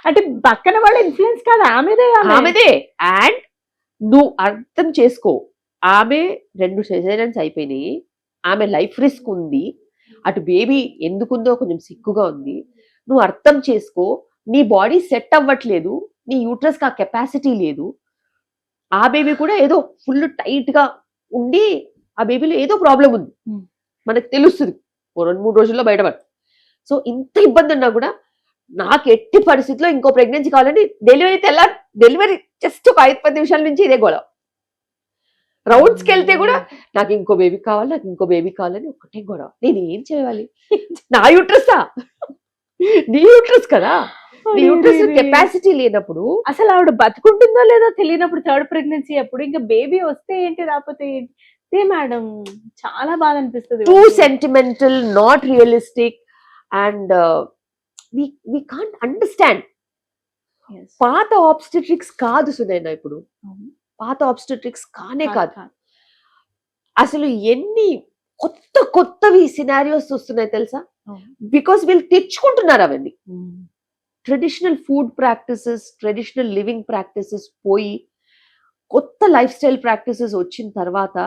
అంటే పక్కన వాళ్ళ ఇన్ఫ్లుయెన్స్ కాదు, ఆమెదే. అండ్ నువ్వు అర్థం చేసుకో, ఆమె 2 సిజేరియన్స్ అయిపోయినాయి, ఆమె లైఫ్ రిస్క్ ఉంది, అటు బేబీ ఎందుకుందో కొంచెం సిక్కుగా ఉంది. నువ్వు అర్థం చేసుకో, నీ బాడీ సెట్ అవ్వట్లేదు, నీ యూట్రస్ కి ఆ కెపాసిటీ లేదు. ఆ బేబీ కూడా ఏదో ఫుల్ టైట్ గా ఉండి ఆ బేబీలో ఏదో ప్రాబ్లం ఉంది, మనకు తెలుస్తుంది 2-3 రోజుల్లో బయటపడు. సో ఇంత ఇబ్బంది ఉన్నా కూడా నాకు ఎట్టి పరిస్థితిలో ఇంకో ప్రెగ్నెన్సీ కావాలని డెలివరీ జస్ట్ ఒక 5-10 నిమిషాల నుంచి ఇదే గొడవ. రౌండ్స్కి వెళ్తే కూడా నాకు ఇంకో బేబీ కావాలని ఒకటే గొడవ. నేను ఏం చేయాలి? నా యూట్రస్సా? నీ యూట్రస్ కదా, నీ యూట్రస్ కెపాసిటీ లేనప్పుడు అసలు ఆవిడ బతుకుంటుందో లేదో తెలియనప్పుడు, 3rd ప్రెగ్నెన్సీ అప్పుడు ఇంకా బేబీ వస్తే ఏంటి రాకపోతే ఏంటి మేడం, చాలా బాగా అనిపిస్తుంది. Two sentimental, not realistic, and we can't understand. పాత ఆబ్స్టెట్రిక్స్ కాదు సునైనా, ఇప్పుడు పాత ఆబ్స్టెట్రిక్స్ కానే కాదు. అసలు ఎన్ని కొత్తవి సినారియోస్ వస్తున్నాయి తెలుసా? బికాస్ వీళ్ళు తెచ్చుకుంటున్నారు అవన్నీ. Traditional food practices, traditional living practices పోయి కొత్త లైఫ్ స్టైల్ ప్రాక్టీసెస్ వచ్చిన తర్వాత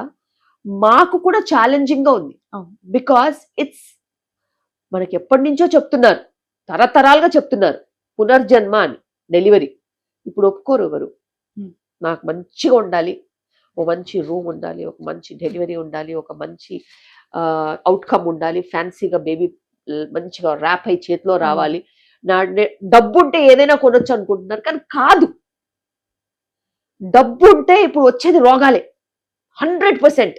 మాకు కూడా ఛాలెంజింగ్ గా ఉంది. బికాస్ ఇట్స్ మనకి ఎప్పటి నుంచో చెప్తున్నారు, తరతరాలుగా చెప్తున్నారు పునర్జన్మ అని, డెలివరీ. ఇప్పుడు ఒప్పుకోరు ఎవరు. నాకు మంచిగా ఉండాలి, ఒక మంచి రూమ్ ఉండాలి, ఒక మంచి డెలివరీ ఉండాలి, ఒక మంచి అవుట్కమ్ ఉండాలి, ఫ్యాన్సీగా బేబీ మంచిగా ర్యాప్ అయి చేతిలో రావాలి, నా డబ్బు ఉంటే ఏదైనా కొనొచ్చు అనుకుంటున్నారు. కానీ కాదు, డబ్బు ఉంటే ఇప్పుడు వచ్చేది రోగాలే. 100%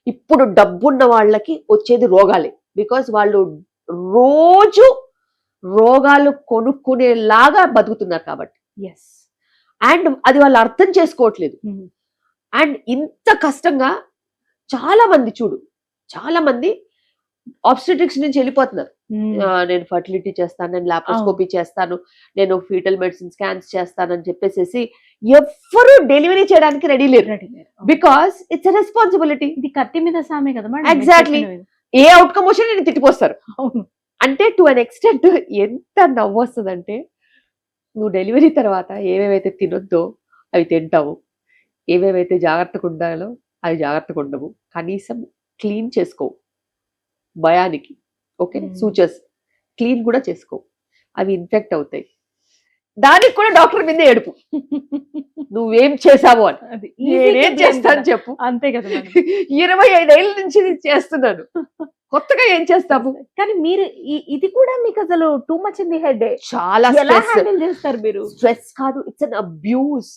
ఇప్పుడు డబ్బున్న వాళ్ళకి వచ్చేది రోగాలే. బికాస్ వాళ్ళు రోజు రోగాలు కొనుక్కునేలాగా బతుకుతున్నారు కాబట్టి. అండ్ అది వాళ్ళు అర్థం చేసుకోవట్లేదు. అండ్ ఇంత కష్టంగా చాలా మంది ఆబ్స్టెట్రిక్స్ నుంచి వెళ్ళిపోతున్నారు. నేను ఫర్టిలిటీ చేస్తాను, నేను లాప్రోస్కోపీ చేస్తాను, నేను ఫీటల్ మెడిసిన్ స్కాన్స్ చేస్తానని చెప్పేసి ఎవ్వరూ డెలివరీ చేయడానికి రెడీ లేరు. Because it's responsibility. ఇది కత్తి మీద సామే కదా. ఎగ్జాక్ట్లీ. ఏ అవుట్కమ్ వచ్చి నేను తిట్టిపోస్తారు. అంటే టు అన్ ఎక్స్టెంట్ ఎంత నవ్వు వస్తుందంటే, నువ్వు డెలివరీ తర్వాత ఏవేవైతే తినొద్దో అవి తింటావు, ఏవేవైతే జాగ్రత్తగా ఉండాలో అవి జాగ్రత్తగా ఉండవు, కనీసం క్లీన్ చేసుకోవు భయానికి. ఓకే, సూచర్స్ క్లీన్ కూడా చేసుకోవు, అవి ఇన్ఫెక్ట్ అవుతాయి. దానికి కూడా డాక్టర్ మీద ఏడుపు, నువ్వేం చేసావు అని. నేనేం చేస్తాను చెప్పు? అంతే కదా. 25 ఏళ్ళ నుంచి నేను చేస్తున్నాను, కొత్తగా ఏం చేస్తాము? కానీ మీరు ఇది కూడా మీకు అసలు too much in the head. చాలా హ్యాండిల్ చేస్తారు మీరు? స్ట్రెస్ కాదు, ఇట్స్ అన్ అబ్యూస్.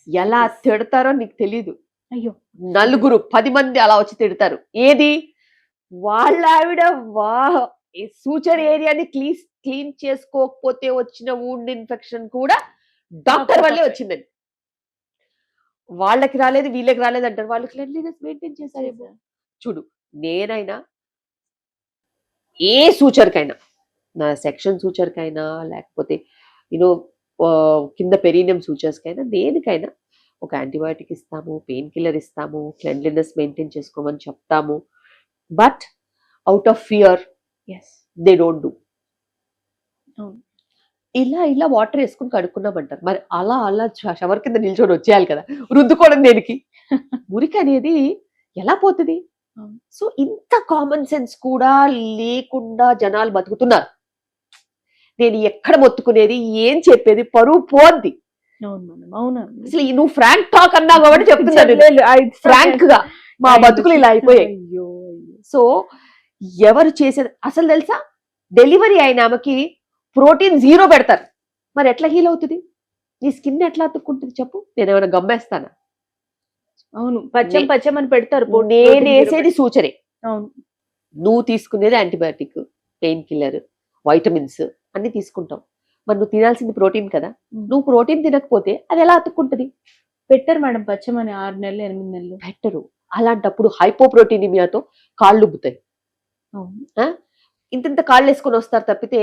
ఎలా తిడతారో నీకు తెలీదు. అయ్యో, 10 మంది అలా వచ్చి తిడతారు. ఏది? వాళ్ళ ఆవిడ సూచర్ ఏరియాని క్లీన్ చేసుకోకపోతే వచ్చిన వూండ్ ఇన్ఫెక్షన్ కూడా డాక్టర్ వల్లే వచ్చిందని. వాళ్ళకి రాలేదు, వీళ్ళకి రాలేదు అంటారు. వాళ్ళు క్లెన్లీనెస్ మెయింటైన్ చేశారేమో. చూడు, నేనైనా ఏ సూచర్కైనా, నా సెక్షన్ సూచర్కైనా లేకపోతే కింద పెరీనియం సూచర్స్కైనా, దేనికైనా ఒక యాంటీబయాటిక్ ఇస్తాము, పెయిన్ కిల్లర్ ఇస్తాము, క్లెన్లీనెస్ మెయింటైన్ చేసుకోమని చెప్తాము. But out of fear they don't do. ఇలా వాటర్ వేసుకుని కడుక్కున్నామంటారు. మరి అలా షవర్ కింద నిల్చొని వచ్చేయాలి కదా, రుద్దుకోవడం దేనికి? మురికి అనేది ఎలా పోతుంది? సో ఇంత కామన్ సెన్స్ కూడా లేకుండా జనాలు బతుకుతున్నారు. నేను ఎక్కడ మొత్తుకునేది, ఏం చెప్పేది? పరువు పోద్ది. అసలు నువ్వు ఫ్రాంక్ టాక్ అన్నావు కాబట్టి చెప్తున్నాను, ఫ్రాంక్ గా మా బతుకులు ఇలా అయిపోయాయి. సో ఎవరు చేసేది అసలు తెలుసా? డెలివరీ అయిన ఆమెకి ప్రోటీన్ 0 పెడతారు. మరి ఎట్లా హీల్ అవుతుంది? నీ స్కిన్ ఎట్లా అతుక్కుంటుంది చెప్పు? నేను ఏమైనా గమ్మేస్తానా? అవును, పచ్చం అని పెడతారు. నేను వేసేది సూచరే. అవును, నువ్వు తీసుకునేది యాంటీబయాటిక్, పెయిన్ కిల్లర్, వైటమిన్స్ అన్ని తీసుకుంటావు. మరి నువ్వు తినాల్సింది ప్రోటీన్ కదా. నువ్వు ప్రోటీన్ తినకపోతే అది ఎలా అతుక్కుంటది? పెట్టరు మేడం పచ్చమని 6 నెలలు 8 నెలలు పెట్టరు. అలాంటప్పుడు హైపోప్రోటీనిమియాతో కాళ్ళు ఉబ్బుతాయి. ఇంత కాళ్ళు వేసుకొని వస్తారు తప్పితే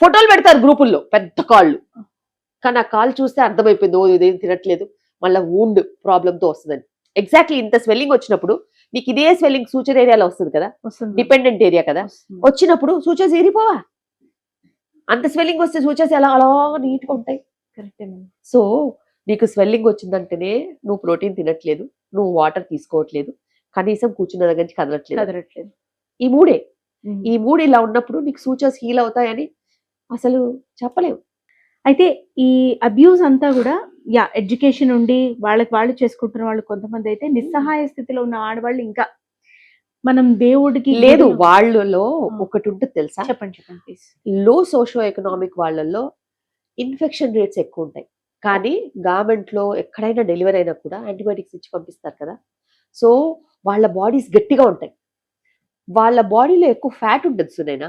ఫోటోలు పెడతారు గ్రూపుల్లో పెద్ద కాళ్ళు. కానీ ఆ కాళ్ళు చూస్తే అర్థమైపోయింది, ఓ ఇదేం తినట్లేదు, మళ్ళీ వూండ్ ప్రాబ్లంతో వస్తుందని. ఎగ్జాక్ట్లీ ఇంత స్వెల్లింగ్ వచ్చినప్పుడు నీకు ఇదే స్వెల్లింగ్ సూచర్ ఏరియాలో వస్తుంది కదా, వస్తుంది డిపెండెంట్ ఏరియా కదా, వస్తుంది. వచ్చినప్పుడు సూచర్స్ ఏరిపోవా? అంత స్వెల్లింగ్ వస్తే సూచర్స్ ఎలా అలా నీట్గా ఉంటాయి. కరెక్టే మ్యామ్. సో నీకు స్వెల్లింగ్ వచ్చిందంటేనే నువ్వు ప్రోటీన్ తినట్లేదు, నువ్వు వాటర్ తీసుకోవట్లేదు, కనీసం కూర్చున్న దగ్గర నుంచి కదలట్లేదు. కదలట్లేదు. ఈ మూడే ఈ మూడు ఇలా ఉన్నప్పుడు నీకు సూచర్స్ హీల్ అవుతాయని అసలు చెప్పలేవు. అయితే ఈ అబ్యూస్ అంతా కూడా ఎడ్యుకేషన్ ఉండి వాళ్ళకి వాళ్ళు చేసుకుంటున్న వాళ్ళు కొంతమంది అయితే నిస్సహాయ స్థితిలో ఉన్న ఆడవాళ్ళు ఇంకా మనం దేవుడికి లేదు, వాళ్ళలో ఒకటి ఉంటుంది తెలుసా, చెప్పండి చెప్పండి ప్లీజ్. లో సోషో ఎకనామిక్ వాళ్ళల్లో ఇన్ఫెక్షన్ రేట్స్ ఎక్కువ ఉంటాయి. కానీ గవర్నమెంట్ లో ఎక్కడైనా డెలివరీ అయినా కూడా యాంటీబయాటిక్స్ ఇచ్చి పంపిస్తారు కదా, సో వాళ్ళ బాడీస్ గట్టిగా ఉంటాయి. వాళ్ళ బాడీలో ఎక్కువ ఫ్యాట్ ఉంటుంది సునైనా.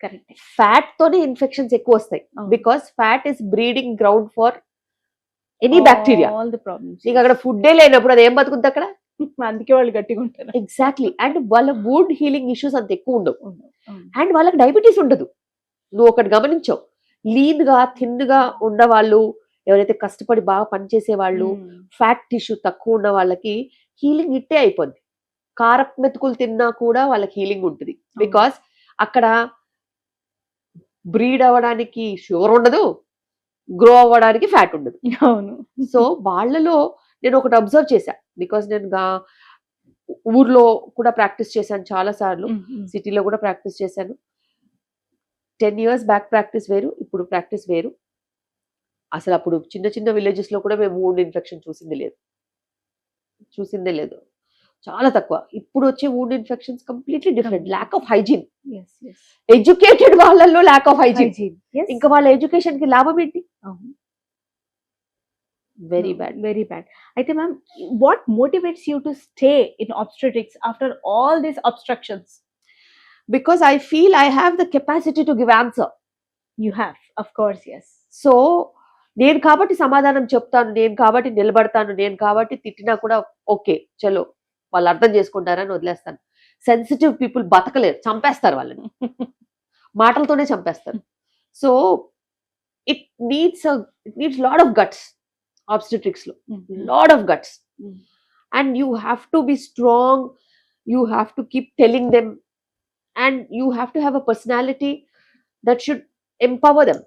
కరెక్ట్. ఫ్యాట్ తోనే ఇన్ఫెక్షన్స్ ఎక్కువ వస్తాయి, because fat is breeding ground for any bacteria. All the problems. నీకు అక్కడ ఫుడ్డే లేనప్పుడు అది ఏం బతుకుతుంది అక్కడ? అందుకే వాళ్ళు గట్టిగా ఉంటారు. ఎగ్జాక్ట్లీ. అండ్ వాళ్ళ వూండ్ హీలింగ్ ఇష్యూస్ అంత ఎక్కువ ఉండవు. అండ్ వాళ్ళకి డయాబెటీస్ ఉండదు. నువ్వు ఒకటి గమనించావు, లీన్ గా థిన్ గా ఉన్న వాళ్ళు, ఎవరైతే కష్టపడి బాగా పనిచేసే వాళ్ళు, ఫ్యాట్ టిష్యూ తక్కువ ఉన్న వాళ్ళకి హీలింగ్ ఇట్టే అయిపోద్ది. కారపు మెతుకులు తిన్నా కూడా వాళ్ళకి హీలింగ్ ఉంటుంది, బికాస్ అక్కడ బ్రీడ్ అవ్వడానికి షుగర్ ఉండదు, గ్రో అవ్వడానికి ఫ్యాట్ ఉండదు. అవును. సో వాళ్ళలో నేను ఒకటి అబ్జర్వ్ చేశా, బికాస్ నేను ఊర్లో కూడా ప్రాక్టీస్ చేశాను చాలా సార్లు, సిటీలో కూడా ప్రాక్టీస్ చేశాను. 10 years బ్యాక్ ప్రాక్టీస్ వేరు, ఇప్పుడు ప్రాక్టీస్ వేరు. అసలు అప్పుడు చిన్న చిన్న విలేజెస్ లో కూడా మేము వూండ్ ఇన్ఫెక్షన్ చూసిందే లేదు, చాలా తక్కువ. ఇప్పుడు వచ్చే wound infections completely different. Lack of hygiene. Educated వాళ్ళల్లో ల్యాక్ ఆఫ్ హైజీన్. ఇంకా వాళ్ళ ఎడ్యుకేషన్ కి లాభం ఏంటి? Very bad, very bad. అయితే ma'am, what motivates you to stay in obstetrics after all these obstructions? Because I feel I have the capacity to give answer. You have, of course, yes. So నేను కాబట్టి సమాధానం చెప్తాను, నేను కాబట్టి నిలబడతాను, నేను కాబట్టి తిట్టినా కూడా ఓకే చలో వాళ్ళు అర్థం చేసుకుంటారని వదిలేస్తాను. సెన్సిటివ్ పీపుల్ బతకలేరు, చంపేస్తారు వాళ్ళని, మాటలతోనే చంపేస్తారు. So it needs lot of guts. Obstetrics లో lot of guts, and you have to be strong, you have to keep telling them, and you have to have a personality that should empower them.